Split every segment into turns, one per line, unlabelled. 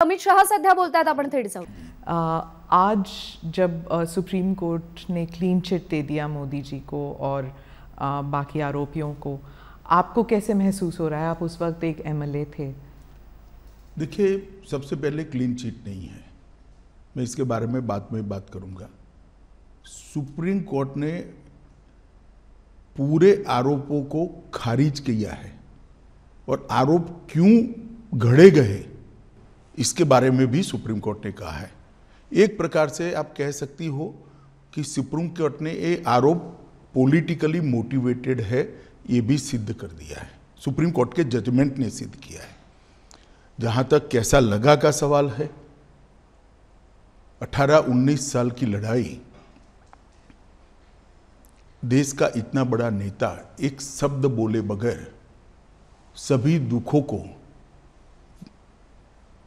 अमित शहा सध्या बोलतात, आपण थेट जाऊ।
आज जब सुप्रीम कोर्ट ने क्लीन चिट दे दिया मोदी जी को और बाकी आरोपियों को, आपको कैसे महसूस हो रहा है? आप उस वक्त एक एमएलए थे।
देखिए, सबसे पहले क्लीन चिट नहीं है, मैं इसके बारे में बाद में बात करूंगा। सुप्रीम कोर्ट ने पूरे आरोपों को खारिज किया है और आरोप क्यों घड़े गए इसके बारे में भी सुप्रीम कोर्ट ने कहा है। एक प्रकार से आप कह सकती हो कि सुप्रीम कोर्ट ने ये आरोप पॉलिटिकली मोटिवेटेड है, ये भी सिद्ध कर दिया है। सुप्रीम कोर्ट के जजमेंट ने सिद्ध किया है। जहां तक कैसा लगा का सवाल है, 18-19 साल की लड़ाई, देश का इतना बड़ा नेता एक शब्द बोले बगैर सभी दुखों को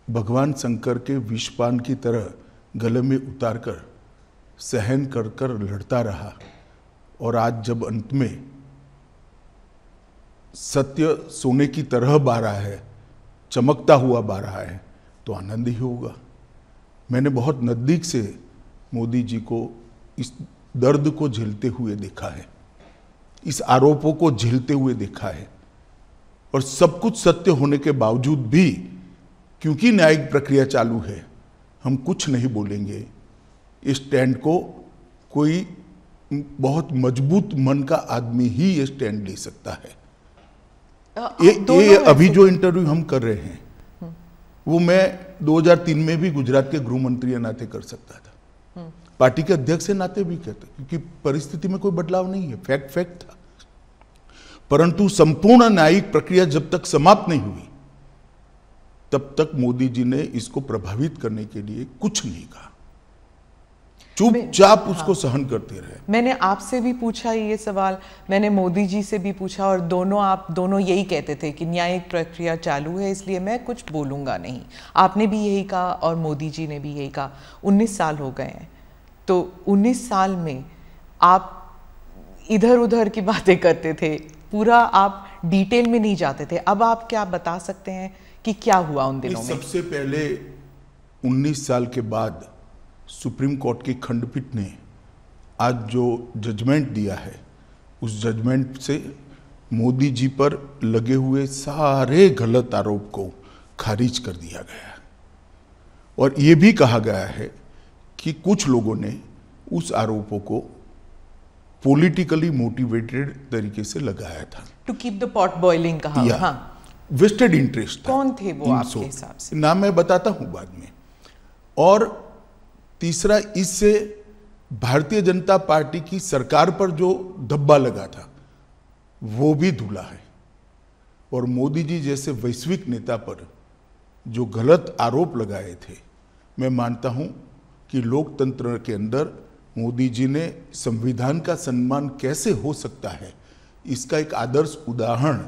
भगवान शंकर के विषपान की तरह गले में उतारकर सहन कर कर लड़ता रहा, और आज जब अंत में सत्य सोने की तरह बह रहा है, चमकता हुआ बह रहा है, तो आनंद ही होगा। मैंने बहुत नज़दीक से मोदी जी को इस दर्द को झेलते हुए देखा है, इस आरोपों को झेलते हुए देखा है, और सब कुछ सत्य होने के बावजूद भी क्योंकि न्यायिक प्रक्रिया चालू है, हम कुछ नहीं बोलेंगे। इस स्टैंड को कोई बहुत मजबूत मन का आदमी ही ये स्टैंड ले सकता है। ये अभी जो इंटरव्यू हम कर रहे हैं वो मैं 2003 में भी गुजरात के गृह मंत्री के नाते कर सकता था, पार्टी के अध्यक्ष के नाते भी कहते, क्योंकि परिस्थिति में कोई बदलाव नहीं है, फैक्ट था। परंतु संपूर्ण न्यायिक प्रक्रिया जब तक समाप्त नहीं हुई तब तक मोदी जी ने इसको प्रभावित करने के लिए कुछ नहीं कहा, चुपचाप उसको सहन करते रहे।
मैंने आपसे भी पूछा ये सवाल, मैंने मोदी जी से भी पूछा, और आप दोनों यही कहते थे कि न्यायिक प्रक्रिया चालू है इसलिए मैं कुछ बोलूंगा नहीं। आपने भी यही कहा और मोदी जी ने भी यही कहा। 19 साल हो गए हैं, तो 19 साल में आप इधर उधर की बातें करते थे, पूरा आप डिटेल में नहीं जाते थे। अब आप क्या बता सकते हैं कि क्या हुआ उन दिनों में?
सबसे पहले 19 साल के बाद सुप्रीम कोर्ट की खंडपीठ ने आज जो जजमेंट दिया है, उस जजमेंट से मोदी जी पर लगे हुए सारे गलत आरोप को खारिज कर दिया गया, और ये भी कहा गया है कि कुछ लोगों ने उस आरोपों को पॉलिटिकली मोटिवेटेड तरीके से लगाया था,
to keep the pot boiling कहा। हाँ,
वेस्टेड इंटरेस्ट था।
कौन थे वो आपके हिसाब से?
नाम मैं बताता हूं बाद में। और तीसरा, इससे भारतीय जनता पार्टी की सरकार पर जो धब्बा लगा था वो भी धुला है, और मोदी जी जैसे वैश्विक नेता पर जो गलत आरोप लगाए थे, मैं मानता हूं कि लोकतंत्र के अंदर मोदी जी ने संविधान का सम्मान कैसे हो सकता है, इसका एक आदर्श उदाहरण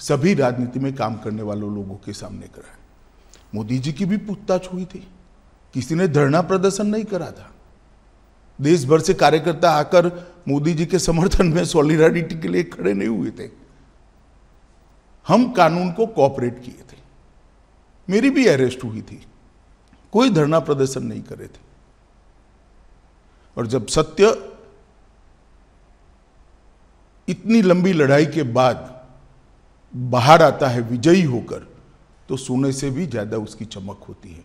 सभी राजनीति में काम करने वालों लोगों के सामने कराया। मोदी जी की भी पूछताछ हुई थी, किसी ने धरना प्रदर्शन नहीं करा था। देश भर से कार्यकर्ता आकर मोदी जी के समर्थन में सॉलिडारिटी के लिए खड़े नहीं हुए थे। हम कानून को कोऑपरेट किए थे, मेरी भी अरेस्ट हुई थी, कोई धरना प्रदर्शन नहीं करे थे। और जब सत्य इतनी लंबी लड़ाई के बाद बाहर आता है विजयी होकर, तो सोने से भी ज्यादा उसकी चमक होती है।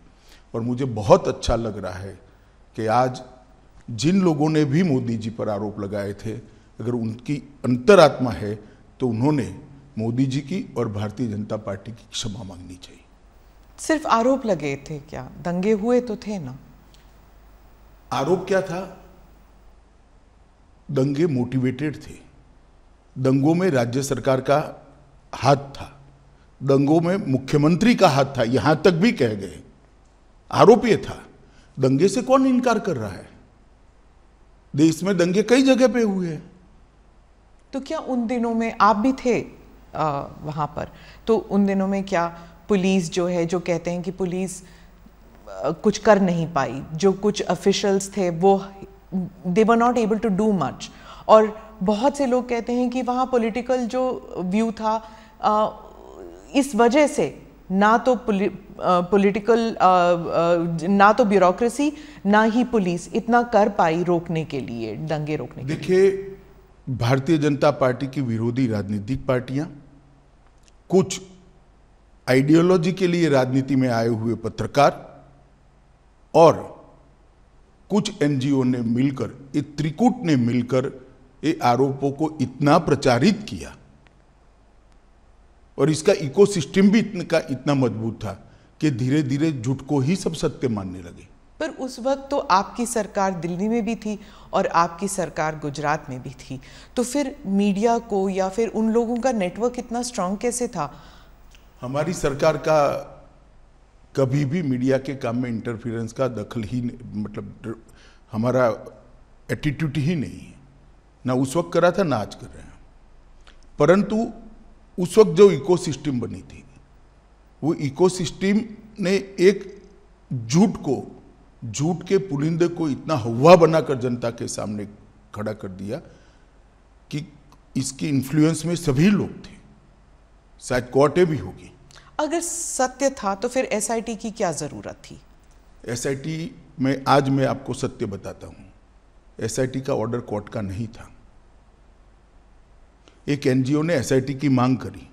और मुझे बहुत अच्छा लग रहा है कि आज जिन लोगों ने भी मोदी जी पर आरोप लगाए थे, अगर उनकी अंतरात्मा है तो उन्होंने मोदी जी की और भारतीय जनता पार्टी की क्षमा मांगनी चाहिए।
सिर्फ आरोप लगे थे क्या? दंगे हुए तो थे ना?
आरोप क्या था? दंगे मोटिवेटेड थे। दंगों में राज्य सरकार का हाथ था, दंगों में मुख्यमंत्री का हाथ था, यहां तक भी कह गए। आरोप यह था, दंगे से कौन इनकार कर रहा है? देश में दंगे कई जगह पे हुए हैं।
तो क्या उन दिनों में आप भी थे वहां पर? तो उन दिनों में क्या पुलिस जो है, जो कहते हैं कि पुलिस कुछ कर नहीं पाई, जो कुछ ऑफिशियल्स थे वो they were not able to do much, और बहुत से लोग कहते हैं कि वहाँ पॉलिटिकल जो व्यू था, इस वजह से ना तो पॉलिटिकल ना तो ब्यूरोक्रेसी ना ही पुलिस इतना कर पाई रोकने के लिए, दंगे रोकने के लिए।
देखिए, भारतीय जनता पार्टी की विरोधी राजनीतिक पार्टियां, कुछ आइडियोलॉजी के लिए राजनीति में आए हुए पत्रकार और कुछ एनजीओ ने मिलकर, एक त्रिकूट ने मिलकर ये आरोपों को इतना प्रचारित किया और इसका इकोसिस्टम भी इतना मजबूत था कि धीरे धीरे झूठ को ही सब सत्य मानने लगे।
पर उस वक्त तो आपकी सरकार दिल्ली में भी थी और आपकी सरकार गुजरात में भी थी, तो फिर मीडिया को या फिर उन लोगों का नेटवर्क इतना स्ट्रांग कैसे था?
हमारी सरकार का कभी भी मीडिया के काम में इंटरफेरेंस का दखल ही, मतलब हमारा एटीट्यूड ही नहीं है, ना उस वक्त करा था ना आज कर रहे हैं। परंतु उस वक्त जो इकोसिस्टम बनी थी, वो इकोसिस्टम ने एक झूठ के पुलिंदे को इतना हवा बनाकर जनता के सामने खड़ा कर दिया कि इसकी इन्फ्लुएंस में सभी लोग थे, शायद कोर्टें भी होगी।
अगर सत्य था तो फिर एसआईटी की क्या जरूरत थी?
एसआईटी में आज मैं आपको सत्य बताता हूं, एसआईटी का ऑर्डर कोर्ट का नहीं था। एक एनजीओ ने एसआईटी की मांग करी,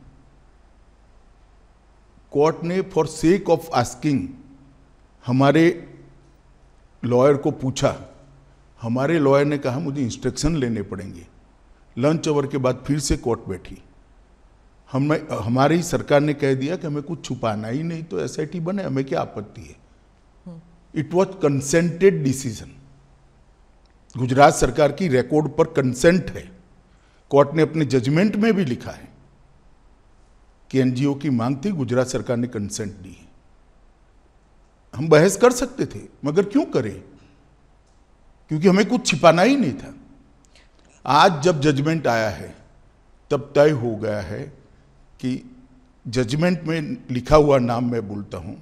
कोर्ट ने फॉर सेक ऑफ आस्किंग हमारे लॉयर को पूछा, हमारे लॉयर ने कहा मुझे इंस्ट्रक्शन लेने पड़ेंगे। लंच आवर के बाद फिर से कोर्ट बैठी, हमारी सरकार ने कह दिया कि हमें कुछ छुपाना ही नहीं, तो एसआईटी बने, हमें क्या आपत्ति है। It was consented decision, Gujarat सरकार की रिकॉर्ड पर कंसेंट है। कोर्ट ने अपने जजमेंट में भी लिखा है कि एनजीओ की मांग थी, गुजरात सरकार ने कंसेंट दी है। हम बहस कर सकते थे, मगर क्यों करें, क्योंकि हमें कुछ छिपाना ही नहीं था। आज जब जजमेंट आया है तब तय हो गया है कि जजमेंट में लिखा हुआ नाम मैं बोलता हूं,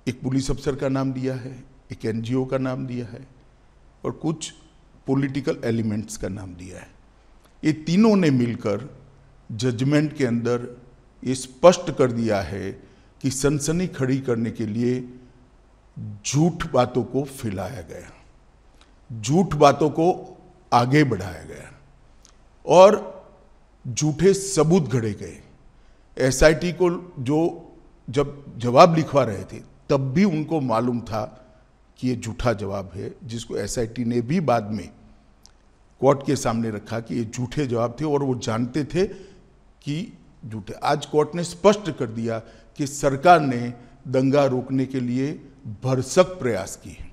एक पुलिस अफसर का नाम दिया है, एक एनजीओ का नाम दिया है और कुछ पॉलिटिकल एलिमेंट्स का नाम दिया है। ये तीनों ने मिलकर जजमेंट के अंदर ये स्पष्ट कर दिया है कि सनसनी खड़ी करने के लिए झूठ बातों को फैलाया गया, झूठ बातों को आगे बढ़ाया गया और झूठे सबूत गढ़े गए। एसआईटी को जो जब जवाब लिखवा रहे थे तब भी उनको मालूम था कि ये झूठा जवाब है, जिसको एसआईटी ने भी बाद में कोर्ट के सामने रखा कि ये झूठे जवाब थे और वो जानते थे कि झूठे। आज कोर्ट ने स्पष्ट कर दिया कि सरकार ने दंगा रोकने के लिए भरसक प्रयास किए।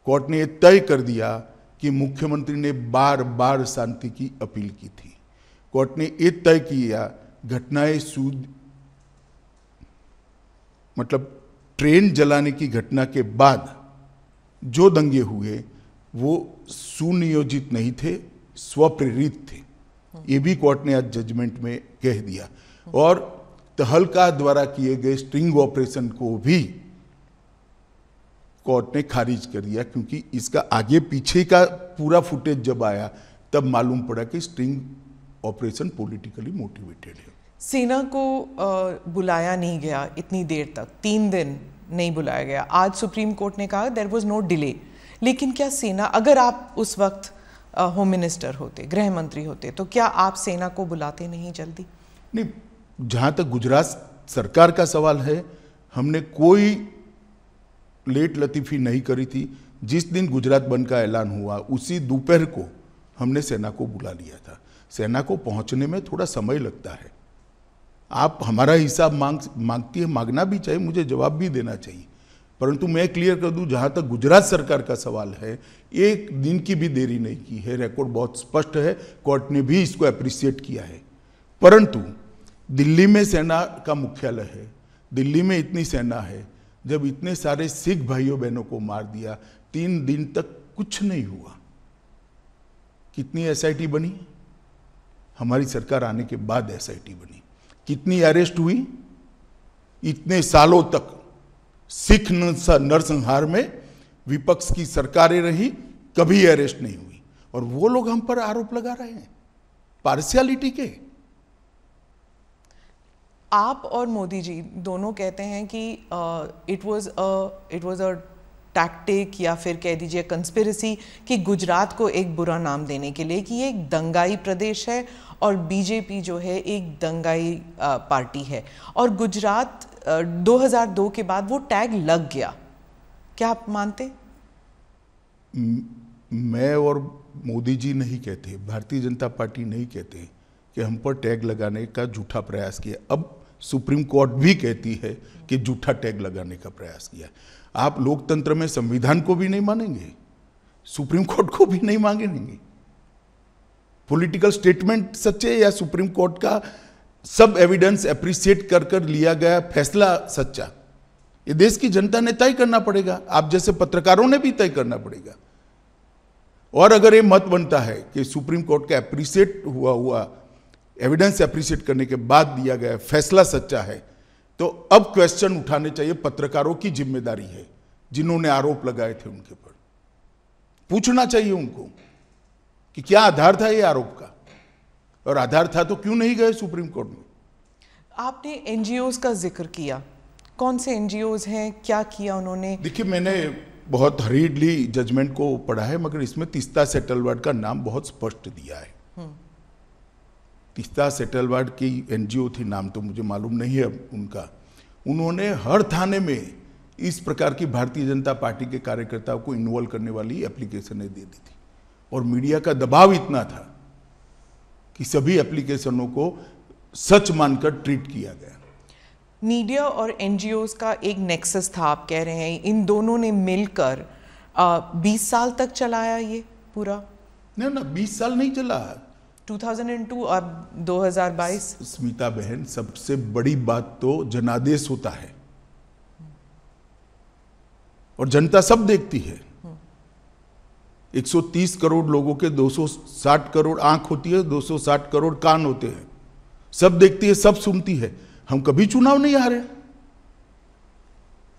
कोर्ट ने यह तय कर दिया कि मुख्यमंत्री ने बार बार शांति की अपील की थी। कोर्ट ने यह तय किया घटनाएं मतलब ट्रेन जलाने की घटना के बाद जो दंगे हुए वो सुनियोजित नहीं थे, स्वप्रेरित थे। ये भी कोर्ट ने आज जजमेंट में कह दिया और तहलका द्वारा किए गए स्ट्रिंग ऑपरेशन को भी कोर्ट ने खारिज कर दिया, क्योंकि इसका आगे पीछे का पूरा फुटेज जब आया तब मालूम पड़ा कि स्ट्रिंग ऑपरेशन पॉलिटिकली मोटिवेटेड है।
सेना को बुलाया नहीं गया इतनी देर तक, 3 दिन नहीं बुलाया गया। आज सुप्रीम कोर्ट ने कहा देयर वाज नो डिले, लेकिन क्या सेना, अगर आप उस वक्त होम मिनिस्टर होते, गृह मंत्री होते, तो क्या आप सेना को बुलाते नहीं जल्दी?
नहीं, जहाँ तक गुजरात सरकार का सवाल है, हमने कोई लेट लतीफ़ी नहीं करी थी। जिस दिन गुजरात बंद का ऐलान हुआ उसी दोपहर को हमने सेना को बुला लिया था। सेना को पहुंचने में थोड़ा समय लगता है। आप हमारा हिसाब मांगती है, मांगना भी चाहिए, मुझे जवाब भी देना चाहिए, परंतु मैं क्लियर कर दूं, जहां तक गुजरात सरकार का सवाल है, 1 दिन की भी देरी नहीं की है। रिकॉर्ड बहुत स्पष्ट है, कोर्ट ने भी इसको अप्रिशिएट किया है। परंतु दिल्ली में सेना का मुख्यालय है, दिल्ली में इतनी सेना है, जब इतने सारे सिख भाइयों बहनों को मार दिया, 3 दिन तक कुछ नहीं हुआ। कितनी एसआईटी बनी? हमारी सरकार आने के बाद एसआईटी बनी। कितनी अरेस्ट हुई? इतने सालों तक सिख नरसंहार में विपक्ष की सरकारें रही, कभी अरेस्ट नहीं हुई, और वो लोग हम पर आरोप लगा रहे हैं पार्शियलिटी के।
आप और मोदी जी दोनों कहते हैं कि इट वाज अ टैक्टिक या फिर कह दीजिए कंस्पिरेसी कि गुजरात को एक बुरा नाम देने के लिए कि ये एक दंगाई प्रदेश है और बीजेपी जो है एक दंगाई पार्टी है, और गुजरात 2002 के बाद वो टैग लग गया। क्या आप मानते?
मैं और मोदी जी नहीं कहते, भारतीय जनता पार्टी नहीं कहते कि हम पर टैग लगाने का झूठा प्रयास किया। अब सुप्रीम कोर्ट भी कहती है कि झूठा टैग लगाने का प्रयास किया। आप लोकतंत्र में संविधान को भी नहीं मानेंगे, सुप्रीम कोर्ट को भी नहीं मांगेंगे। पॉलिटिकल स्टेटमेंट सच्चे या सुप्रीम कोर्ट का सब एविडेंस एप्रिशिएट कर कर लिया गया फैसला सच्चा, ये देश की जनता ने तय करना पड़ेगा, आप जैसे पत्रकारों ने भी तय करना पड़ेगा। और अगर ये मत बनता है कि सुप्रीम कोर्ट का एप्रिशिएट हुआ एविडेंस एप्रिशिएट करने के बाद दिया गया फैसला सच्चा है, तो अब क्वेश्चन उठाने चाहिए। पत्रकारों की जिम्मेदारी है, जिन्होंने आरोप लगाए थे उनके ऊपर पूछना चाहिए उनको कि क्या आधार था ये आरोप का, और आधार था तो क्यों नहीं गए सुप्रीम कोर्ट में।
आपने एनजीओज का जिक्र किया, कौन से एनजीओज हैं, क्या किया उन्होंने? देखिए,
मैंने बहुत हरीडली जजमेंट को पढ़ा है, मगर इसमें तीस्ता सेटलवाड का नाम बहुत स्पष्ट दिया है। तीस्ता सेटलवाड की एनजीओ थी, नाम तो मुझे मालूम नहीं है उनका। उन्होंने हर थाने में इस प्रकार की भारतीय जनता पार्टी के कार्यकर्ताओं को इन्वॉल्व करने वाली एप्लीकेशनें दे दी थी, और मीडिया का दबाव इतना था कि सभी एप्लीकेशनों को सच मानकर ट्रीट किया गया।
मीडिया और एनजीओज का एक नेक्सस था, आप कह रहे हैं। इन दोनों ने मिलकर 20 साल तक चलाया ये पूरा?
ना 20 साल नहीं चला,
2002 और 2022।
स्मिता बहन, सबसे बड़ी बात तो जनादेश होता है, और जनता सब देखती है। 130 करोड़ लोगों के 260 करोड़ आंख होती है, 260 करोड़ कान होते हैं, सब देखती है, सब सुनती है। हम कभी चुनाव नहीं हारे।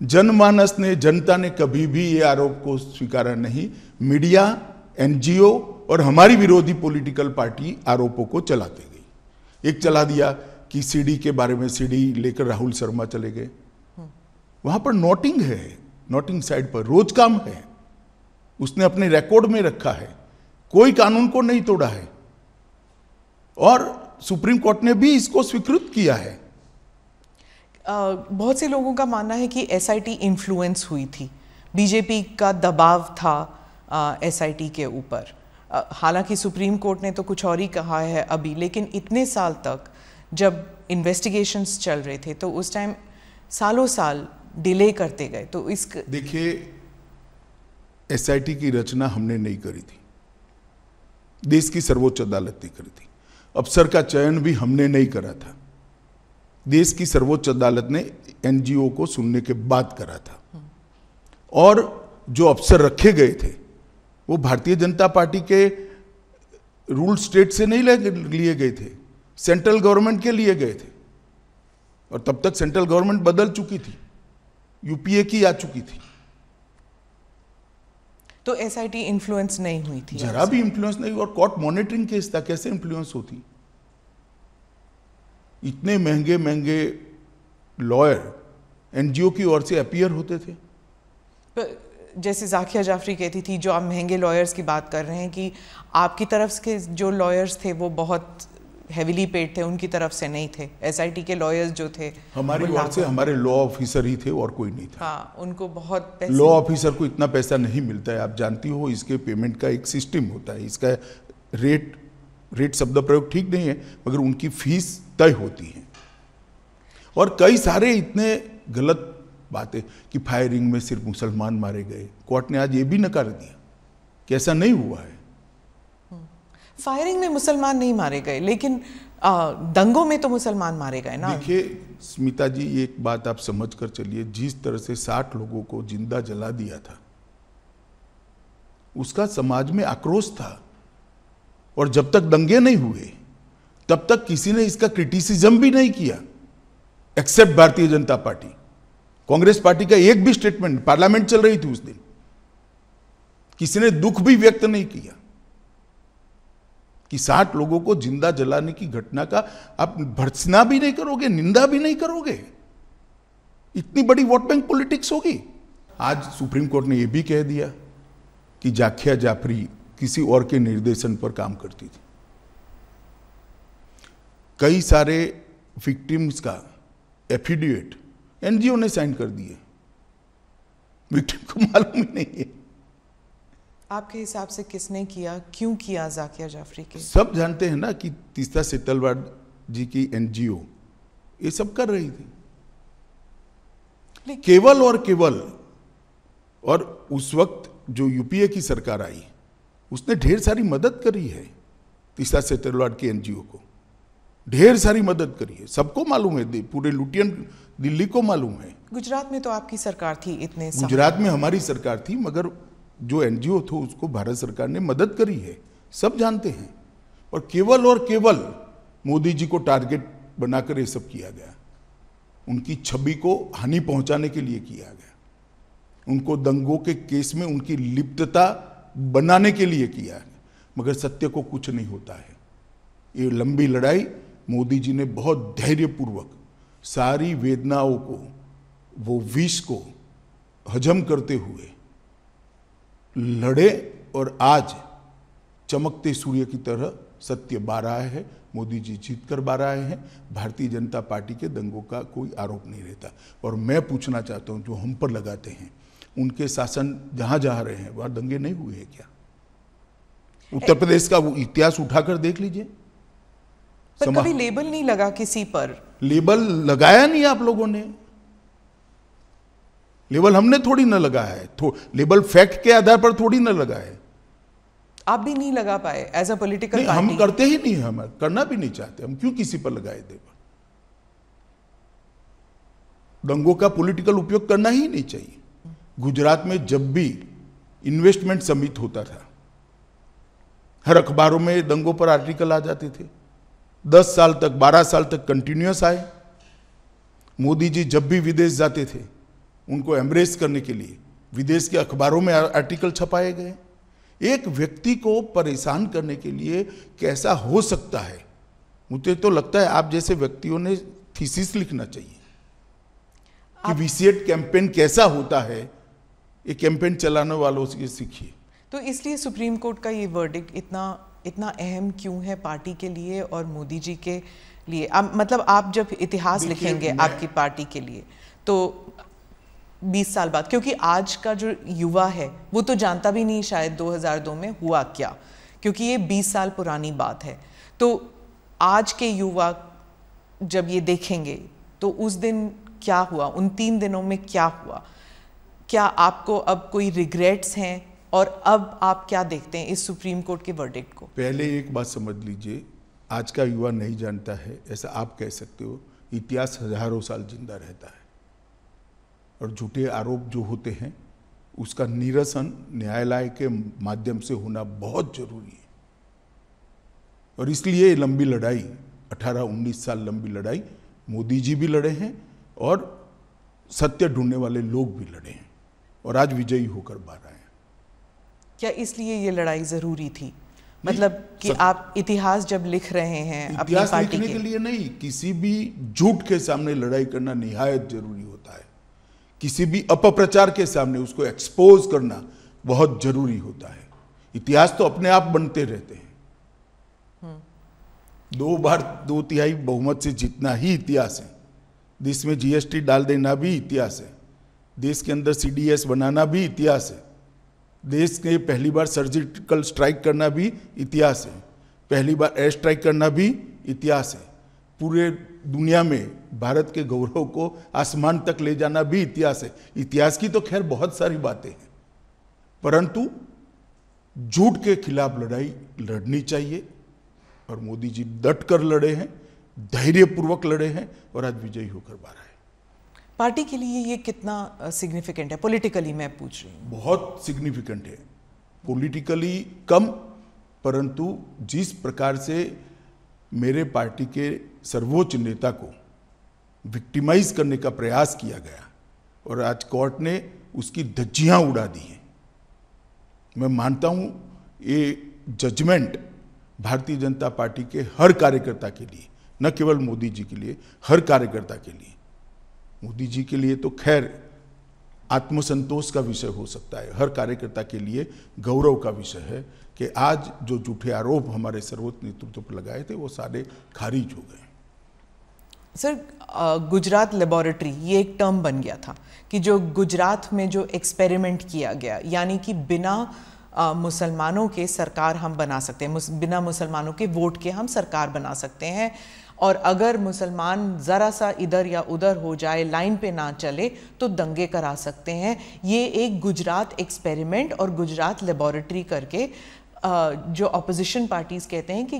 जनमानस ने, जनता ने कभी भी ये आरोप को स्वीकारा नहीं। मीडिया, एनजीओ और हमारी विरोधी पॉलिटिकल पार्टी आरोपों को चलाते गई। एक चला दिया कि सीडी के बारे में, सीडी लेकर राहुल शर्मा चले गए, वहां पर नोटिंग है, नोटिंग साइड पर रोज काम है, उसने अपने रिकॉर्ड में रखा है, कोई कानून को नहीं तोड़ा है, और सुप्रीम कोर्ट ने भी इसको स्वीकृत किया है।
बहुत से लोगों का मानना है कि एसआईटी इन्फ्लुएंस हुई थी, बीजेपी का दबाव था एसआईटी के ऊपर। हालांकि सुप्रीम कोर्ट ने तो कुछ और ही कहा है अभी, लेकिन इतने साल तक जब इन्वेस्टिगेशंस चल रहे थे तो उस टाइम सालों साल डिले करते गए। तो इस
देखिए, एसआईटी की रचना हमने नहीं करी थी, देश की सर्वोच्च अदालत ने करी थी। अफसर का चयन भी हमने नहीं करा था, देश की सर्वोच्च अदालत ने एनजीओ को सुनने के बाद करा था। और जो अफसर रखे गए थे वो भारतीय जनता पार्टी के रूल स्टेट से नहीं लिए गए थे, सेंट्रल गवर्नमेंट के लिए गए थे, और तब तक सेंट्रल गवर्नमेंट बदल चुकी थी, यूपीए की आ चुकी थी।
तो एसआईटी इन्फ्लुएंस नहीं हुई थी?
जरा भी इन्फ्लुएंस नहीं। और कोर्ट मॉनिटरिंग केस था, कैसे इन्फ्लुएंस होती? इतने महंगे महंगे लॉयर एनजीओ की ओर से अपीयर होते थे।
जैसे जाकिया जाफरी कहती थी, जो आप महंगे लॉयर्स की बात कर रहे हैं, कि आपकी तरफ के जो लॉयर्स थे वो बहुत हेविली पेड थे, उनकी तरफ से नहीं थे। एसआईटी के लॉयर्स जो थे
हमारी ओर से हमारे लॉ ऑफिसर ही थे और कोई नहीं था।
हाँ, उनको बहुत पैसे,
लॉ ऑफिसर को इतना पैसा नहीं मिलता है, आप जानती हो। इसके पेमेंट का एक सिस्टम होता है, इसका रेट शब्द प्रयोग ठीक नहीं है, मगर उनकी फीस तय होती है। और कई सारे इतने गलत बातें कि फायरिंग में सिर्फ मुसलमान मारे गए, कोर्ट ने आज ये भी नकार दिया कि ऐसा नहीं हुआ है।
फायरिंग में मुसलमान नहीं मारे गए, लेकिन दंगों में तो मुसलमान मारे गए ना।
देखिए स्मिता जी, एक बात आप समझ कर चलिए, जिस तरह से 60 लोगों को जिंदा जला दिया था, उसका समाज में आक्रोश था। और जब तक दंगे नहीं हुए तब तक किसी ने इसका क्रिटिसिज्म भी नहीं किया, accept Bharatiya Janata party. Congress party का एक भी स्टेटमेंट, पार्लियामेंट चल रही थी उस दिन, किसी ने दुख भी व्यक्त नहीं किया। कि 60 लोगों को जिंदा जलाने की घटना का आप भर्त्सना भी नहीं करोगे, निंदा भी नहीं करोगे? इतनी बड़ी वोट बैंक पॉलिटिक्स होगी। आज सुप्रीम कोर्ट ने यह भी कह दिया कि जाकिया जाफरी किसी और के निर्देशन पर काम करती थी। कई सारे विक्टिम्स का एफिडेविट एनजीओ ने साइन कर दिए, विक्टिम को मालूम ही नहीं है।
आपके हिसाब से किसने किया, क्यों किया जाकिया जाफरी के?
सब जानते हैं ना कि तीस्ता सेतलवाड जी की एनजीओ ये सब कर रही थी, केवल और केवल। और उस वक्त जो यूपीए की सरकार आई उसने ढेर सारी मदद करी है तीस्ता सेतलवाड की एनजीओ को, ढेर सारी मदद करी है, सबको मालूम है, पूरे लुटियन दिल्ली को मालूम है।
गुजरात में तो आपकी सरकार थी, इतने साल।
गुजरात में हमारी सरकार थी, मगर जो एनजीओ थो उसको भारत सरकार ने मदद करी है, सब जानते हैं। और केवल मोदी जी को टारगेट बनाकर ये सब किया गया, उनकी छवि को हानि पहुंचाने के लिए किया गया, उनको दंगों के केस में उनकी लिप्तता बनाने के लिए किया गया, मगर सत्य को कुछ नहीं होता है। ये लंबी लड़ाई मोदी जी ने बहुत धैर्यपूर्वक सारी वेदनाओं को, वो विष को हजम करते हुए लड़े, और आज चमकते सूर्य की तरह सत्य बाहर आया है। मोदी जी जीत कर बाहर आए हैं। भारतीय जनता पार्टी के दंगों का कोई आरोप नहीं रहता। और मैं पूछना चाहता हूं, जो हम पर लगाते हैं, उनके शासन जहां जहां रहे हैं वहां दंगे नहीं हुए हैं क्या? उत्तर प्रदेश का वो इतिहास उठाकर देख लीजिए।
पर कभी लेबल नहीं लगा किसी पर।
लेबल लगाया नहीं आप लोगों ने, लेबल हमने थोड़ी ना लगाया है, लेबल फैक्ट के आधार पर थोड़ी ना लगा है।
आप भी नहीं लगा पाए एज अ पॉलिटिकल पार्टी?
हम करते ही नहीं, हम करना भी नहीं चाहते। हम क्यों किसी पर लगाए लेबल? दंगों का पॉलिटिकल उपयोग करना ही नहीं चाहिए। गुजरात में जब भी इन्वेस्टमेंट समिट होता था, हर अखबारों में दंगों पर आर्टिकल आ जाते थे। 10 साल तक, 12 साल तक कंटिन्यूअस आए। मोदी जी जब भी विदेश जाते थे, उनको एम्ब्रेस करने के लिए विदेश के अखबारों में आर्टिकल छपाए गए। एक व्यक्ति को परेशान करने के लिए कैसा हो सकता है? मुझे तो लगता है आप जैसे व्यक्तियों ने थीसिस लिखना चाहिए कि विसिएट कैंपेन कैसा होता है। ये कैंपेन चलाने वालों से सीखिए।
तो इसलिए सुप्रीम कोर्ट का ये वर्डिक्ट इतना अहम क्यों है पार्टी के लिए और मोदी जी के लिए? मतलब आप जब इतिहास लिखेंगे आपकी पार्टी के लिए, तो 20 साल बाद, क्योंकि आज का जो युवा है वो तो जानता भी नहीं शायद 2002 में हुआ क्या, क्योंकि ये 20 साल पुरानी बात है। तो आज के युवा जब ये देखेंगे तो उस दिन क्या हुआ, उन 3 दिनों में क्या हुआ? क्या आपको अब कोई रिग्रेट्स हैं? और अब आप क्या देखते हैं इस सुप्रीम कोर्ट के वर्डिक्ट को?
पहले एक बात समझ लीजिए, आज का युवा नहीं जानता है ऐसा आप कह सकते हो। इतिहास हजारों साल जिंदा रहता है, और झूठे आरोप जो होते हैं उसका निरसन न्यायालय के माध्यम से होना बहुत जरूरी है। और इसलिए लंबी लड़ाई, 18-19 साल लंबी लड़ाई मोदी जी भी लड़े हैं और सत्य ढूंढने वाले लोग भी लड़े हैं, और आज विजयी होकर बाहर आए।
क्या इसलिए ये लड़ाई जरूरी थी? मतलब कि आप इतिहास जब लिख रहे हैं अपनी
इतिहास
पार्टी
लिखने के लिए नहीं, किसी भी झूठ के सामने लड़ाई करना निहायत जरूरी होता है। किसी भी अपप्रचार के सामने उसको एक्सपोज करना बहुत जरूरी होता है। इतिहास तो अपने आप बनते रहते हैं। 2 बार 2/3 बहुमत से जीतना ही इतिहास है। देश में जीएसटी डाल देना भी इतिहास है। देश के अंदर सीडीएस बनाना भी इतिहास है। देश के पहली बार सर्जिकल स्ट्राइक करना भी इतिहास है। पहली बार एयर स्ट्राइक करना भी इतिहास है। पूरे दुनिया में भारत के गौरव को आसमान तक ले जाना भी इतिहास है। इतिहास की तो खैर बहुत सारी बातें हैं, परंतु झूठ के खिलाफ लड़ाई लड़नी चाहिए, और मोदी जी डट कर लड़े हैं, धैर्यपूर्वक लड़े हैं, और आज विजयी होकर बाहर आए।
पार्टी के लिए ये कितना सिग्निफिकेंट है पॉलिटिकली? मैं पूछ रही हूँ।
बहुत सिग्निफिकेंट है। पॉलिटिकली कम, परंतु जिस प्रकार से मेरे पार्टी के सर्वोच्च नेता को विक्टिमाइज करने का प्रयास किया गया, और आज कोर्ट ने उसकी धज्जियां उड़ा दी हैं। मैं मानता हूं ये जजमेंट भारतीय जनता पार्टी के हर कार्यकर्ता के लिए, न केवल मोदी जी के लिए, हर कार्यकर्ता के लिए। मोदी जी के लिए तो खैर आत्मसंतोष का विषय हो सकता है, हर कार्यकर्ता के लिए गौरव का विषय है कि आज जो झूठे आरोप हमारे सर्वोच्च नेतृत्व पर लगाए थे वो सारे खारिज हो गए।
सर, गुजरात लेबोरेटरी ये एक टर्म बन गया था कि जो गुजरात में जो एक्सपेरिमेंट किया गया, यानी कि बिना मुसलमानों के सरकार हम बना सकते हैं, बिना मुसलमानों के वोट के हम सरकार बना सकते हैं, और अगर मुसलमान ज़रा सा इधर या उधर हो जाए, लाइन पे ना चले, तो दंगे करा सकते हैं। ये एक गुजरात एक्सपेरिमेंट और गुजरात लेबोरेटरी करके जो अपोजिशन पार्टीज़ कहते हैं कि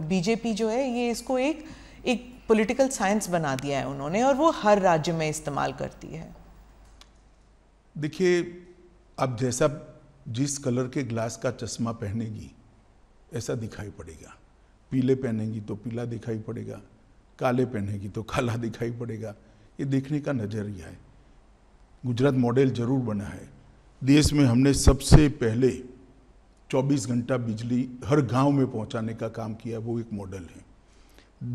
बीजेपी जो है ये इसको एक पॉलिटिकल साइंस बना दिया है उन्होंने, और वो हर राज्य में इस्तेमाल करती है।
देखिए, अब जैसा जिस कलर के ग्लास का चश्मा पहनेगी ऐसा दिखाई पड़ेगा। पीले पहनेगी तो पीला दिखाई पड़ेगा, काले पहनेगी तो काला दिखाई पड़ेगा। ये देखने का नजरिया है। गुजरात मॉडल जरूर बना है। देश में हमने सबसे पहले 24 घंटा बिजली हर गांव में पहुंचाने का काम किया, वो एक मॉडल है।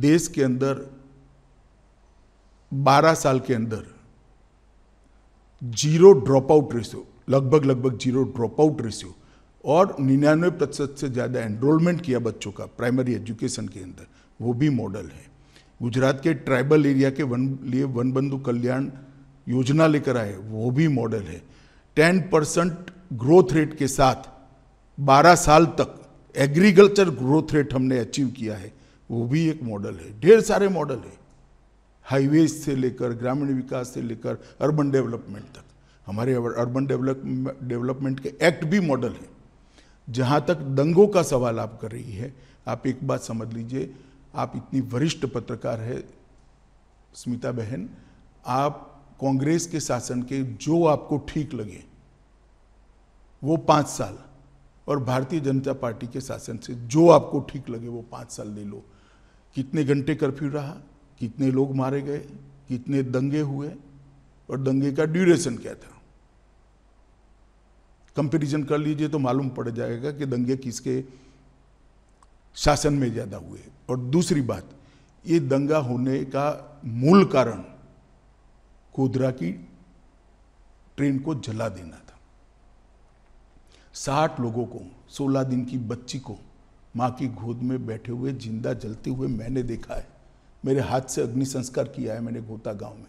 देश के अंदर 12 साल के अंदर जीरो ड्रॉप आउट रेशियो, लगभग जीरो ड्रॉप आउट रेशियो, और 99% से ज़्यादा एनरोलमेंट किया बच्चों का प्राइमरी एजुकेशन के अंदर, वो भी मॉडल है। गुजरात के ट्राइबल एरिया के लिए वन बंधु कल्याण योजना लेकर आए, वो भी मॉडल है। 10% ग्रोथ रेट के साथ 12 साल तक एग्रीकल्चर ग्रोथ रेट हमने अचीव किया है, वो भी एक मॉडल है। ढेर सारे मॉडल है, हाईवेज से लेकर ग्रामीण विकास से लेकर अर्बन डेवलपमेंट तक। हमारे अर्बन डेवलपमेंट के एक्ट भी मॉडल है। जहाँ तक दंगों का सवाल आप कर रही है, आप एक बात समझ लीजिए, आप इतनी वरिष्ठ पत्रकार है स्मिता बहन, आप कांग्रेस के शासन के जो आपको ठीक लगे वो 5 साल, और भारतीय जनता पार्टी के शासन से जो आपको ठीक लगे वो 5 साल ले लो। कितने घंटे कर्फ्यू रहा, कितने लोग मारे गए, कितने दंगे हुए, और दंगे का ड्यूरेशन क्या था। कंपैरिजन कर लीजिए तो मालूम पड़ जाएगा कि दंगे किसके शासन में ज्यादा हुए। और दूसरी बात, ये दंगा होने का मूल कारण गोधरा की ट्रेन को जला देना था। 60 लोगों को, 16 दिन की बच्ची को मां की गोद में बैठे हुए जिंदा जलते हुए मैंने देखा है। मेरे हाथ से अग्नि संस्कार किया है मैंने गोता गांव में।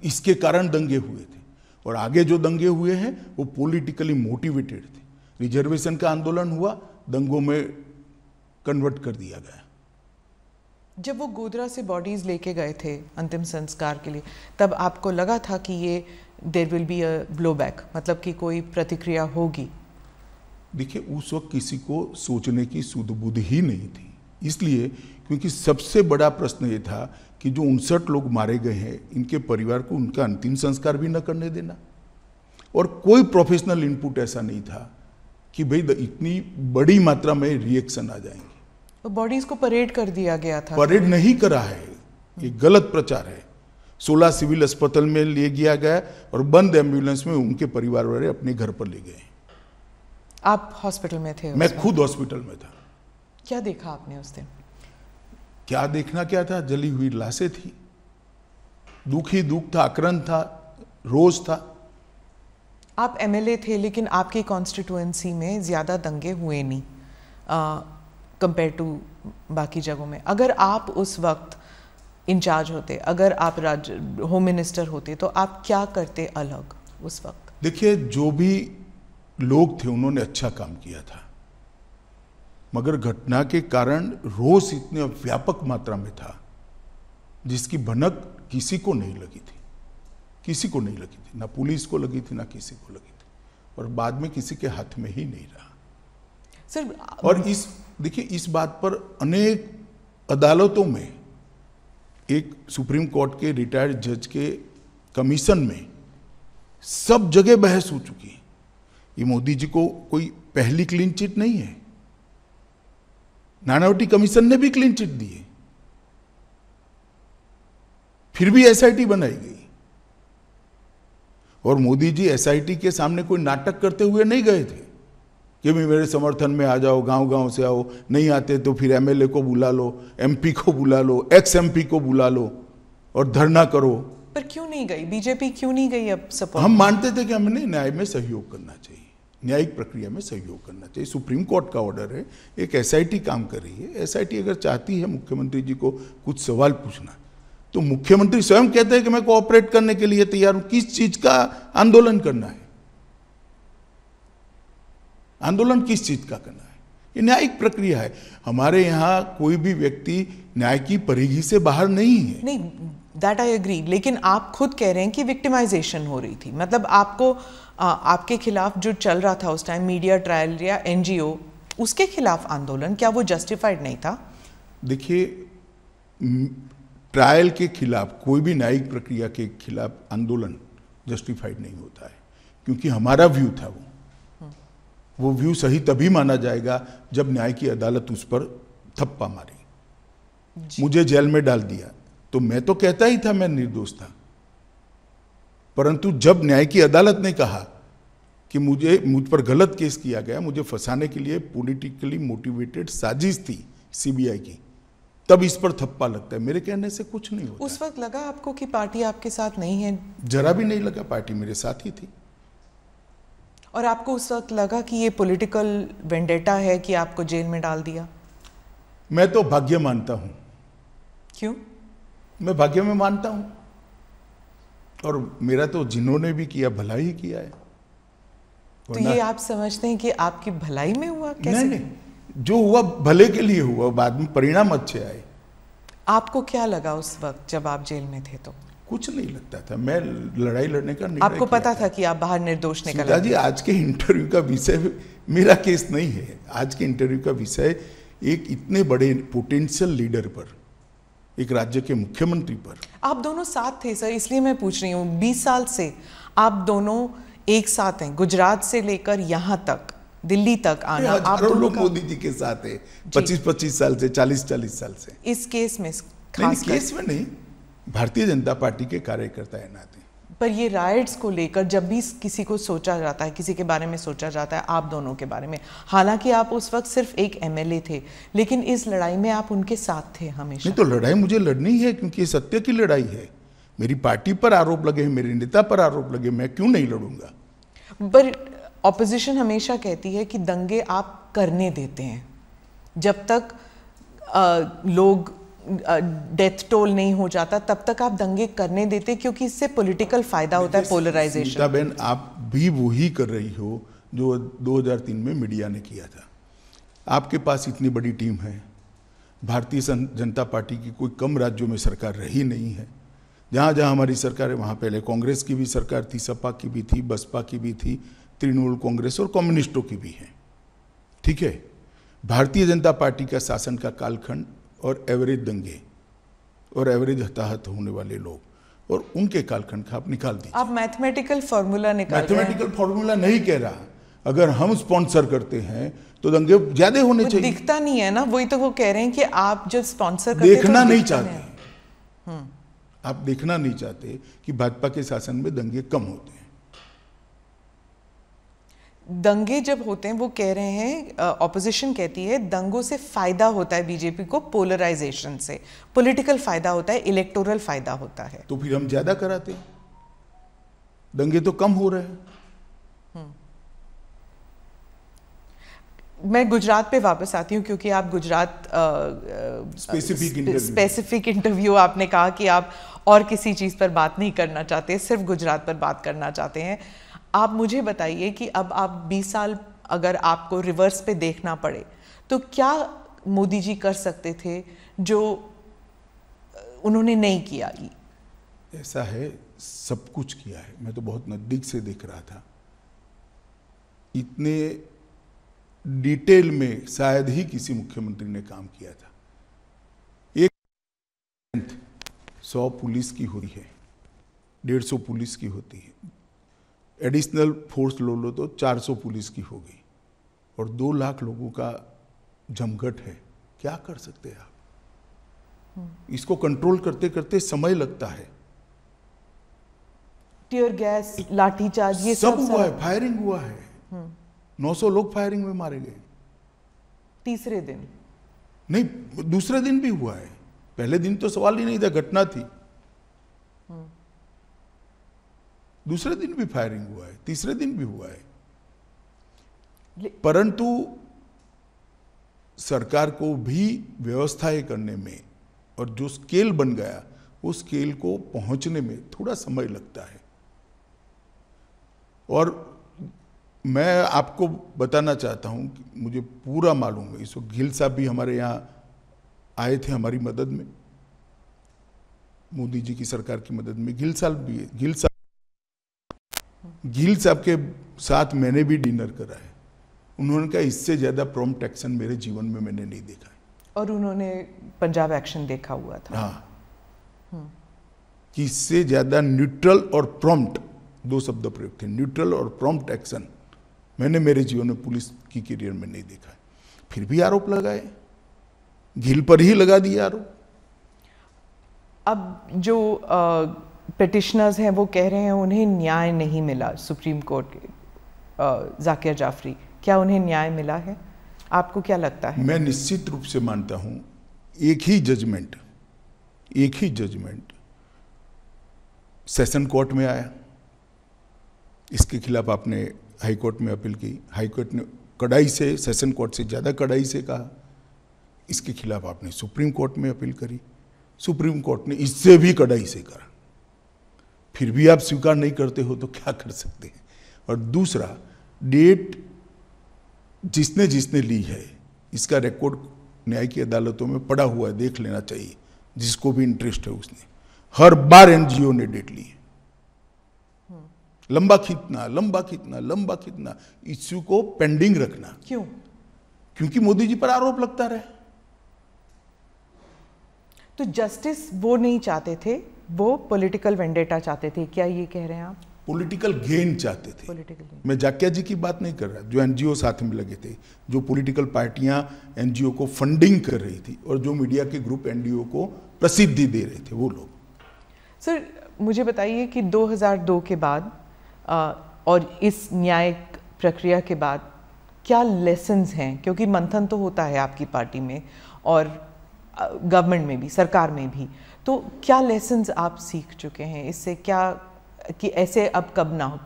इसके कारण दंगे हुए थे, और आगे जो दंगे हुए हैं वो पॉलिटिकली मोटिवेटेड थे। रिजर्वेशन का आंदोलन हुआ, दंगों में कन्वर्ट कर दिया गया।
जब वो गोधरा से बॉडीज लेके गए थे अंतिम संस्कार के लिए, तब आपको लगा था कि ये there will be a blow back, मतलब कि कोई प्रतिक्रिया होगी?
देखिए, उस वक्त किसी को सोचने की सुध बुध ही नहीं थी, इसलिए क्योंकि सबसे बड़ा प्रश्न ये था कि जो 59 लोग मारे गए हैं, इनके परिवार को उनका अंतिम संस्कार भी न करने देना। और कोई प्रोफेशनल इनपुट ऐसा नहीं था कि भाई इतनी बड़ी मात्रा में रिएक्शन आ जाएंगे।
तो बॉडीज को परेड कर दिया गया था।
परेड नहीं करा है, ये गलत प्रचार है। 16 सिविल अस्पताल में ले गया गया और बंद एम्बुलेंस में उनके परिवार वाले अपने घर पर ले गए।
आप हॉस्पिटल में थे?
मैं खुद हॉस्पिटल में था।
क्या देखा आपने उस दिन?
क्या देखना क्या था, जली हुई लाशें थी, दुख ही दुख था, आक्रांत था, रोज था।
आप एमएलए थे, लेकिन आपकी कॉन्स्टिट्यूएंसी में ज़्यादा दंगे हुए नहीं कंपेयर टू बाकी जगहों में। अगर आप उस वक्त इंचार्ज होते, अगर आप होम मिनिस्टर होते, तो आप क्या करते अलग उस वक्त?
देखिए, जो भी लोग थे उन्होंने अच्छा काम किया था, मगर घटना के कारण रोष इतने व्यापक मात्रा में था जिसकी भनक किसी को नहीं लगी थी, किसी को नहीं लगी थी, ना पुलिस को लगी थी, ना किसी को लगी थी, और बाद में किसी के हाथ में ही नहीं रहा।
सर,
और देखिए, इस बात पर अनेक अदालतों में, एक सुप्रीम कोर्ट के रिटायर्ड जज के कमीशन में सब जगह बहस हो चुकी है। ये मोदी जी को कोई पहली क्लीन चिट नहीं है, नानावटी कमीशन ने भी क्लीन चिट दी है, फिर भी एसआईटी बनाई गई। और मोदी जी एसआईटी के सामने कोई नाटक करते हुए नहीं गए थे कि भी मेरे समर्थन में आ जाओ, गांव गांव से आओ, नहीं आते तो फिर एमएलए को बुला लो, एमपी को बुला लो, एक्स एमपी को बुला लो और धरना करो।
पर क्यों नहीं गई बीजेपी, क्यों नहीं गई अब सपोर्ट?
हम मानते थे कि हमने न्याय में सहयोग करना चाहिए, न्यायिक प्रक्रिया में सहयोग करना चाहिए। सुप्रीम कोर्ट का ऑर्डर है, एक एसआईटी काम कर रही है। एसआईटी अगर चाहती है मुख्यमंत्री जी को कुछ सवाल पूछना, तो मुख्यमंत्री स्वयं कहते हैं कि मैं कोऑपरेट करने के लिए तैयार हूं। किस चीज का आंदोलन करना है? आंदोलन किस चीज का करना है? ये न्यायिक प्रक्रिया है। हमारे यहाँ कोई भी व्यक्ति न्याय की परिधि से बाहर नहीं है।
नहीं, दैट आई एग्री, लेकिन आप खुद कह रहे हैं कि विक्टिमाइजेशन हो रही थी। मतलब आपको आपके खिलाफ जो चल रहा था उस टाइम, मीडिया ट्रायल या एनजीओ, उसके खिलाफ आंदोलन, क्या वो जस्टिफाइड नहीं था?
देखिए, ट्रायल के खिलाफ, कोई भी न्यायिक प्रक्रिया के खिलाफ आंदोलन जस्टिफाइड नहीं होता है, क्योंकि हमारा व्यू था वो व्यू सही तभी माना जाएगा जब न्याय की अदालत उस पर थप्पा मारी, मुझे जेल में डाल दिया। तो मैं तो कहता ही था मैं निर्दोष था, परंतु जब न्याय की अदालत ने कहा कि मुझ पर गलत केस किया गया, मुझे फंसाने के लिए पॉलिटिकली मोटिवेटेड साजिश थी सीबीआई की, तब इस पर थप्पा लगता है। मेरे कहने से कुछ नहीं होता।
उस वक्त लगा आपको कि पार्टी आपके साथ नहीं है?
जरा भी नहीं लगा, पार्टी मेरे साथ ही थी।
और आपको उस वक्त लगा कि ये पॉलिटिकल वेंडेटा है कि आपको जेल में डाल दिया?
मैं तो भाग्य मानता हूं।
क्यों?
मैं भाग्य में मानता हूं, और मेरा तो जिन्होंने भी किया भला ही किया है।
तो ये आप समझते हैं कि आपकी भलाई में हुआ? कैसे?
नहीं, जो हुआ भले के लिए हुआ, बाद में परिणाम अच्छे आए।
आपको क्या लगा उस वक्त जब आप जेल में थे? तो
कुछ नहीं लगता था। मैं लड़ाई लड़ने का निर्णय
आपको पता था कि आप बाहर निर्दोष निकल
सीता जी, आज के इंटरव्यू का विषय मेरा केस नहीं है। आज के इंटरव्यू का विषय एक इतने बड़े पोटेंशियल लीडर पर, एक राज्य के मुख्यमंत्री पर। आप
दोनों साथ थे सर, इसलिए मैं पूछ रही हूँ। 20 साल से आप दोनों एक साथ हैं, गुजरात से लेकर यहाँ तक, दिल्ली तक आना। आप दोनों
लोग मोदी जी के साथ है 25-25 साल से, 40-40 साल से।
इस केस में
केस में नहीं, भारतीय जनता पार्टी के कार्यकर्ता है नाते।
पर ये राइट्स को लेकर जब भी किसी को सोचा जाता है, किसी के बारे में सोचा जाता है, आप दोनों के बारे में, हालांकि आप उस वक्त सिर्फ एक एमएलए थे, लेकिन इस लड़ाई में आप उनके साथ थे हमेशा।
नहीं तो लड़ाई मुझे लड़नी है, क्योंकि ये सत्य की लड़ाई है। मेरी पार्टी पर आरोप लगे, मेरे नेता पर आरोप लगे, मैं क्यों नहीं लड़ूंगा?
पर ऑपोजिशन हमेशा कहती है कि दंगे आप करने देते हैं, जब तक लोग डेथ टोल नहीं हो जाता तब तक आप दंगे करने देते, क्योंकि इससे पॉलिटिकल फायदा होता है, पोलराइजेशन।
सीता बहन, आप भी वही कर रही हो जो 2003 में मीडिया ने किया था। आपके पास इतनी बड़ी टीम है। भारतीय जनता पार्टी की कोई कम राज्यों में सरकार रही नहीं है। जहाँ जहाँ हमारी सरकार है, वहाँ पहले कांग्रेस की भी सरकार थी, सपा की भी थी, बसपा की भी थी, तृणमूल कांग्रेस और कम्युनिस्टों की भी है। ठीक है, भारतीय जनता पार्टी का शासन का कालखंड और एवरेज दंगे और एवरेज हताहत होने वाले लोग और उनके कालखंड का आप निकाल दीजिए।
आप मैथमेटिकल फॉर्मूला निकाल रहे हैं।
मैथमेटिकल फॉर्मूला नहीं कह रहा। अगर हम स्पॉन्सर करते हैं तो दंगे ज्यादा होने चाहिए।
दिखता नहीं है ना, वही तो वो कह रहे हैं कि आप जब स्पॉन्सर करते
देखना नहीं चाहते, आप देखना नहीं चाहते कि भाजपा के शासन में दंगे कम होते हैं।
दंगे जब होते हैं, वो कह रहे हैं, ऑपोजिशन कहती है दंगों से फायदा होता है बीजेपी को, पोलराइजेशन से पॉलिटिकल फायदा होता है, इलेक्टोरल फायदा होता है।
तो फिर हम ज्यादा कराते हैं, दंगे तो कम हो रहे हैं।
मैं गुजरात पे वापस आती हूँ, क्योंकि आप गुजरात स्पेसिफिक इंटरव्यू आपने कहा कि आप और किसी चीज़ पर बात नहीं करना चाहते, सिर्फ गुजरात पर बात करना चाहते हैं। आप मुझे बताइए कि अब आप 20 साल अगर आपको रिवर्स पे देखना पड़े, तो क्या मोदी जी कर सकते थे जो उन्होंने नहीं किया?
ऐसा है, सब कुछ किया है। मैं तो बहुत नज़दीक से देख रहा था। इतने डिटेल में शायद ही किसी मुख्यमंत्री ने काम किया था। एक 100 पुलिस की हो रही है, 150 पुलिस की होती है, एडिशनल फोर्स लो तो 400 पुलिस की हो गई, और 2 लाख लोगों का जमघट है। क्या कर सकते हैं आप? इसको कंट्रोल करते करते समय लगता है।
टीयर गैस, लाठीचार्ज, ये
सब हुआ है, फायरिंग हुआ है। 900 लोग फायरिंग में मारे गए।
तीसरे दिन
नहीं, दूसरे दिन भी हुआ है। पहले दिन तो सवाल ही नहीं था, घटना थी। दूसरे दिन भी फायरिंग हुआ है, तीसरे दिन भी हुआ है। परंतु सरकार को भी व्यवस्थाएं करने में और जो स्केल बन गया उस स्केल को पहुंचने में थोड़ा समय लगता है। और मैं आपको बताना चाहता हूं कि मुझे पूरा मालूम है, इस वक्त गिल साहब भी हमारे यहाँ आए थे हमारी मदद में, मोदी जी की सरकार की मदद में। गिल साहब के साथ मैंने भी डिनर करा है। उन्होंने कहा इससे ज्यादा प्रॉम्प्ट एक्शन मेरे जीवन में मैंने नहीं देखा है।
और उन्होंने पंजाब एक्शन देखा हुआ था।
हाँ, कि इससे ज्यादा न्यूट्रल और प्रॉम्प्ट, दो शब्द प्रयोग थे, न्यूट्रल और प्रॉम्प्ट एक्शन मैंने मेरे जीवन में पुलिस की करियर में नहीं देखा है। फिर भी आरोप लगाए, गिल पर ही लगा दिए आरोप।
अब जो पिटिशनर्स हैं वो कह रहे हैं उन्हें न्याय नहीं मिला सुप्रीम कोर्ट के। जाकिर जाफरी, क्या उन्हें न्याय मिला है? आपको क्या लगता है?
मैं निश्चित रूप से मानता हूं एक ही जजमेंट सेशन कोर्ट में आया, इसके खिलाफ आपने हाई कोर्ट में अपील की, हाई कोर्ट ने कड़ाई से, सेशन कोर्ट से ज़्यादा कड़ाई से कहा। इसके खिलाफ आपने सुप्रीम कोर्ट में अपील करी, सुप्रीम कोर्ट ने इससे भी कड़ाई से करा। फिर भी आप स्वीकार नहीं करते हो तो क्या कर सकते हैं? और दूसरा, डेट जिसने ली है इसका रिकॉर्ड न्याय की अदालतों में पड़ा हुआ है, देख लेना चाहिए जिसको भी इंटरेस्ट है उसने। हर बार एनजीओ ने डेट ली है। लंबा खींचना, इश्यू को पेंडिंग रखना।
क्यों?
क्योंकि मोदी जी पर आरोप लगता रहे।
तो जस्टिस वो नहीं चाहते थे, वो पॉलिटिकल वेंडेटा चाहते थे, क्या ये कह रहे हैं आप?
पॉलिटिकल गेन चाहते थे।
पॉलिटिकल,
मैं जाकिया जी की बात नहीं कर रहा, जो एनजीओ साथ में लगे थे, जो पॉलिटिकल पार्टियां एनजीओ को फंडिंग कर रही थी और जो मीडिया के ग्रुप एनजीओ को प्रसिद्धि दे रहे थे, वो लोग।
सर मुझे बताइए कि 2002 के बाद और इस न्यायिक प्रक्रिया के बाद क्या लेसन्स हैं? क्योंकि मंथन तो होता है आपकी पार्टी में और गवर्नमेंट में भी, सरकार में भी, तो क्या लेसन्स आप सीख चुके हैं इससे? क्या कि ऐसे अब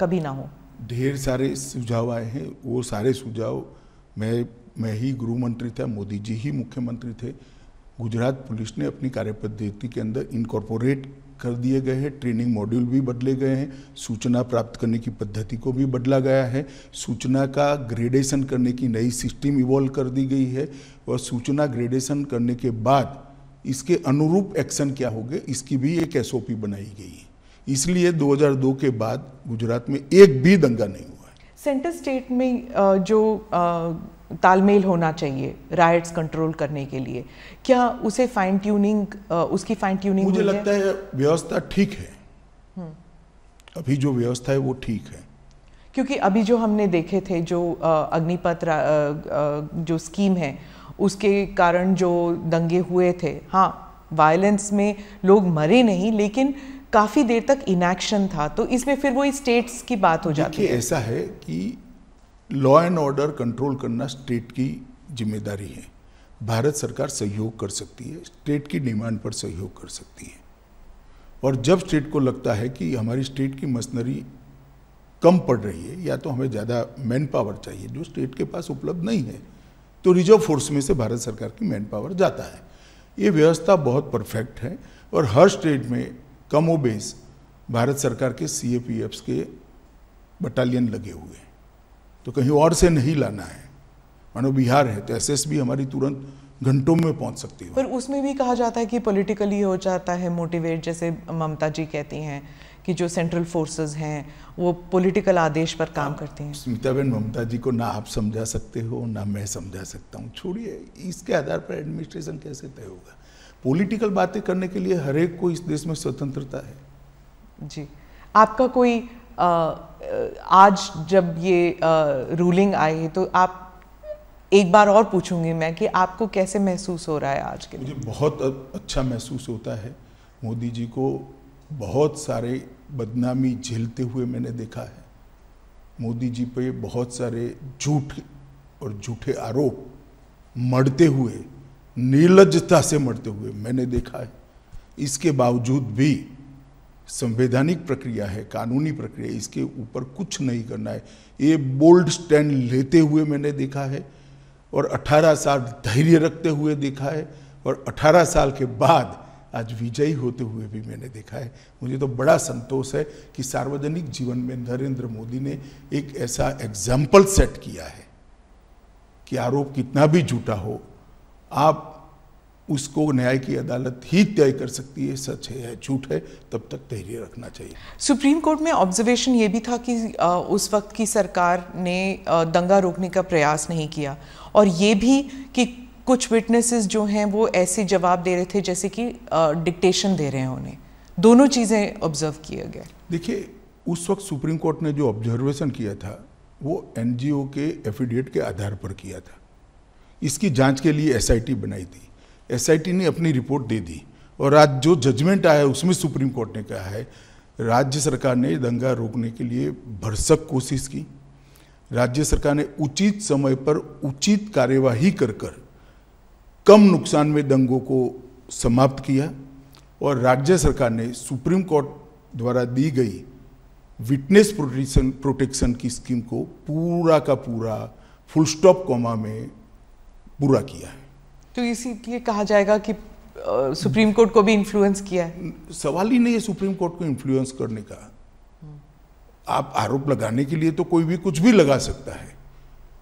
कभी ना हो? ढेर
सारे सुझाव आए हैं। वो सारे सुझाव, मैं ही गृह मंत्री था, मोदी जी ही मुख्यमंत्री थे। गुजरात पुलिस ने अपनी कार्यपद्धति के अंदर इनकॉर्पोरेट कर दिए गए हैं। ट्रेनिंग मॉड्यूल भी बदले गए हैं, सूचना प्राप्त करने की पद्धति को भी बदला गया है, सूचना का ग्रेडेशन करने की नई सिस्टम इवॉल्व कर दी गई है और सूचना ग्रेडेशन करने के बाद इसके अनुरूप एक्शन क्या होंगे इसकी भी एक एसओपी बनाई गई है। इसलिए 2002 के बाद गुजरात में एक भी दंगा नहीं हुआ है।
सेंटर स्टेट में जो तालमेल होना चाहिए राइट्स कंट्रोल करने के लिए, क्या उसे फाइन ट्यूनिंग, उसकी फाइन ट्यूनिंग
मुझे लगता है व्यवस्था ठीक है। अभी जो व्यवस्था है वो ठीक है।
क्योंकि अभी जो हमने देखे थे, जो अग्निपथ जो स्कीम है उसके कारण जो दंगे हुए थे, हाँ वायलेंस में लोग मरे नहीं लेकिन काफी देर तक इनएक्शन था, तो इसमें फिर वो स्टेट्स की बात हो जाती है।
ऐसा है कि लॉ एंड ऑर्डर कंट्रोल करना स्टेट की जिम्मेदारी है। भारत सरकार सहयोग कर सकती है, स्टेट की डिमांड पर सहयोग कर सकती है। और जब स्टेट को लगता है कि हमारी स्टेट की मशीनरी कम पड़ रही है या तो हमें ज़्यादा मैन पावर चाहिए जो स्टेट के पास उपलब्ध नहीं है, तो रिजर्व फोर्स में से भारत सरकार की मैन पावर जाता है। ये व्यवस्था बहुत परफेक्ट है और हर स्टेट में कमोबेश भारत सरकार के सीएपीएफ्स के बटालियन लगे हुए हैं, तो कहीं और से नहीं लाना है। मानो बिहार है तो एसएसबी हमारी तुरंत घंटों में पहुंच सकती है।
पर उसमें भी कहा जाता है कि पॉलिटिकली हो जाता है मोटिवेट, जैसे ममता जी कहती हैं कि जो सेंट्रल फोर्सेस हैं वो पॉलिटिकल आदेश पर काम करती हैं।
स्मिताबेन, ममता जी को ना आप समझा सकते हो ना मैं समझा सकता हूँ, छोड़िए। इसके आधार पर एडमिनिस्ट्रेशन कैसे तय होगा? पॉलिटिकल बातें करने के लिए हर एक को इस देश में स्वतंत्रता है।
जी, आपका कोई आज जब ये रूलिंग आई तो आप, एक बार और पूछूंगी मैं कि आपको कैसे महसूस हो रहा है आज के?
मुझे बहुत अच्छा महसूस होता है। मोदी जी को बहुत सारे बदनामी झेलते हुए मैंने देखा है मोदी जी पे बहुत सारे झूठ और झूठे आरोप मढ़ते हुए, निर्लज्जता से मढ़ते हुए मैंने देखा है। इसके बावजूद भी संवैधानिक प्रक्रिया है, कानूनी प्रक्रिया, इसके ऊपर कुछ नहीं करना है, ये बोल्ड स्टैंड लेते हुए मैंने देखा है और 18 साल धैर्य रखते हुए देखा है और 18 साल के बाद आज विजयी होते हुए भी मैंने देखा है। मुझे तो बड़ा संतोष है कि सार्वजनिक जीवन में नरेंद्र मोदी ने एक ऐसा एग्जाम्पल सेट किया है कि आरोप कितना भी झूठा हो, आप उसको न्याय की अदालत ही तय कर सकती है, सच है या झूठ है, तब तक धैर्य रखना चाहिए।
सुप्रीम कोर्ट में ऑब्जर्वेशन ये भी था कि उस वक्त की सरकार ने दंगा रोकने का प्रयास नहीं किया और ये भी कि कुछ विटनेसेस जो हैं वो ऐसे जवाब दे रहे थे जैसे कि डिक्टेशन दे रहे हैं उन्हें। दोनों चीज़ें ऑब्जर्व किया गया।
देखिए, उस वक्त सुप्रीम कोर्ट ने जो ऑब्जर्वेशन किया था वो एनजीओ के एफिडेविट के आधार पर किया था। इसकी जांच के लिए एसआईटी बनाई थी, एसआईटी ने अपनी रिपोर्ट दे दी और आज जो जजमेंट आया है उसमें सुप्रीम कोर्ट ने कहा है राज्य सरकार ने दंगा रोकने के लिए भरसक कोशिश की, राज्य सरकार ने उचित समय पर उचित कार्यवाही कर कम नुकसान में दंगों को समाप्त किया और राज्य सरकार ने सुप्रीम कोर्ट द्वारा दी गई विटनेस प्रोटेक्शन की स्कीम को पूरा का पूरा फुल स्टॉप कॉमा में पूरा किया है।
तो इसीलिए कहा जाएगा कि सुप्रीम कोर्ट को भी इन्फ्लुएंस किया है।
सवाल ही नहीं है सुप्रीम कोर्ट को इन्फ्लुएंस करने का। आप आरोप लगाने के लिए तो कोई भी कुछ भी लगा सकता है,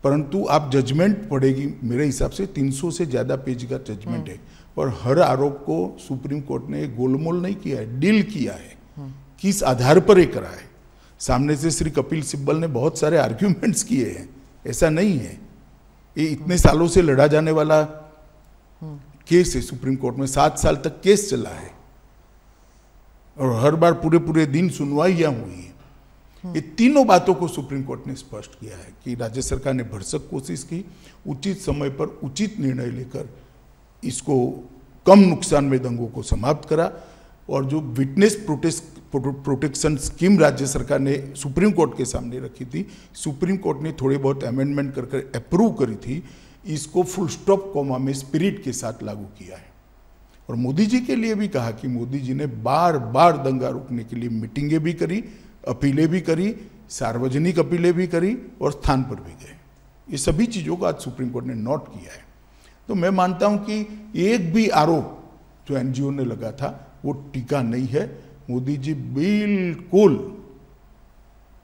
परंतु आप जजमेंट पढ़ेगी, मेरे हिसाब से 300 से ज़्यादा पेज का जजमेंट है और हर आरोप को सुप्रीम कोर्ट ने गोलमोल नहीं किया है, डील किया है, किस आधार पर ये करा है। सामने से श्री कपिल सिब्बल ने बहुत सारे आर्ग्यूमेंट्स किए हैं, ऐसा नहीं है। ये इतने सालों से लड़ा जाने वाला केस है, सुप्रीम कोर्ट में 7 साल तक केस चला है और हर बार पूरे पूरे दिन सुनवाइयां हुई है। ये तीनों बातों को सुप्रीम कोर्ट ने स्पष्ट किया है कि राज्य सरकार ने भरसक कोशिश की, उचित समय पर उचित निर्णय लेकर इसको कम नुकसान में दंगों को समाप्त करा और जो विटनेस प्रोटेक्शन स्कीम राज्य सरकार ने सुप्रीम कोर्ट के सामने रखी थी, सुप्रीम कोर्ट ने थोड़े बहुत अमेंडमेंट कर अप्रूव करी थी, इसको फुल स्टॉप कॉमा में स्पिरिट के साथ लागू किया है। और मोदी जी के लिए भी कहा कि मोदी जी ने बार बार दंगा रोकने के लिए मीटिंगें भी करी, अपीलें भी करी, सार्वजनिक अपीलें भी करी और स्थान पर भी गए। ये सभी चीज़ों को आज सुप्रीम कोर्ट ने नोट किया है। तो मैं मानता हूं कि एक भी आरोप जो एनजीओ ने लगा था वो टीका नहीं है। मोदी जी बिल्कुल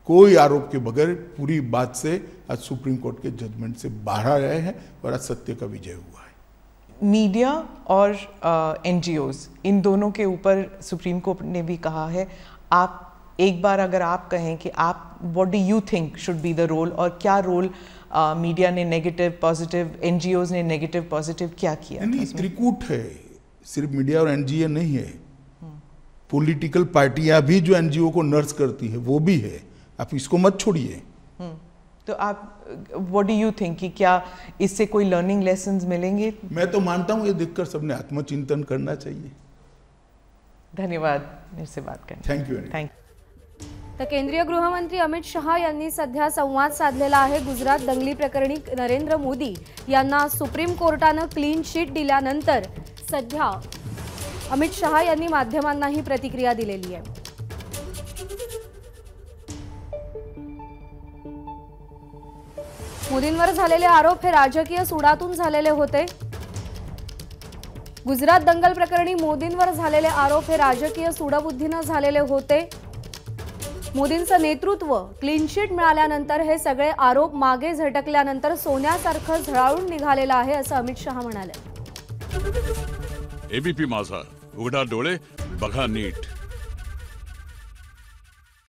कोई आरोप के बगैर पूरी बात से आज सुप्रीम कोर्ट के जजमेंट से बाहर आए हैं और आज सत्य का विजय हुआ है।
मीडिया और एनजीओज, इन दोनों के ऊपर सुप्रीम कोर्ट ने भी कहा है, आप एक बार अगर आप कहें कि आप what do you think should be the role, और क्या रोल मीडिया ने नेगेटिव पॉजिटिव, एनजीओज ने नेगेटिव पॉजिटिव क्या किया?
नहीं, त्रिकूट है, सिर्फ मीडिया और एनजीओ नहीं है। पॉलिटिकल पार्टियां भी जो एनजीओ को नर्स करती है वो भी है, आप इसको मत छोड़िए।
तो आप व्हाट डू यू थिंक कि क्या इससे कोई लर्निंग लेसन्स मिलेंगे?
मैं तो मानता हूं ये देखकर सबने आत्मचिंतन करना चाहिए।
धन्यवाद मेरे से बात करने।
Thank you.
Thank you.
तर केंद्रीय गृहमंत्री अमित शहा यांनी सध्या संवाद साधलेला आहे। गुजरात दंगली प्रकरणी नरेंद्र मोदी यांना सुप्रीम कोर्टानं क्लीन शीट दिल्यानंतर सध्या अमित शहा यांनी माध्यमांना ही प्रतिक्रिया दिलेली आहे। मोदींवर झालेले आरोप हे राजकीय सुडातून झालेले होते। गुजरात दंगल प्रकरणी मोदींवर झालेले आरोप हे राजकीय सूडबुद्धीने झालेले होते। मोदींचं नेतृत्व, क्लीन शीट मिळाल्यानंतर हे सगळे आरोप मागे झटकल्यानंतर सोन्यासारखं झळाळून निघालेलं आहे असं अमित शहा म्हणाले।
एबीपी माझा, उघडा डोळे बघा नीट।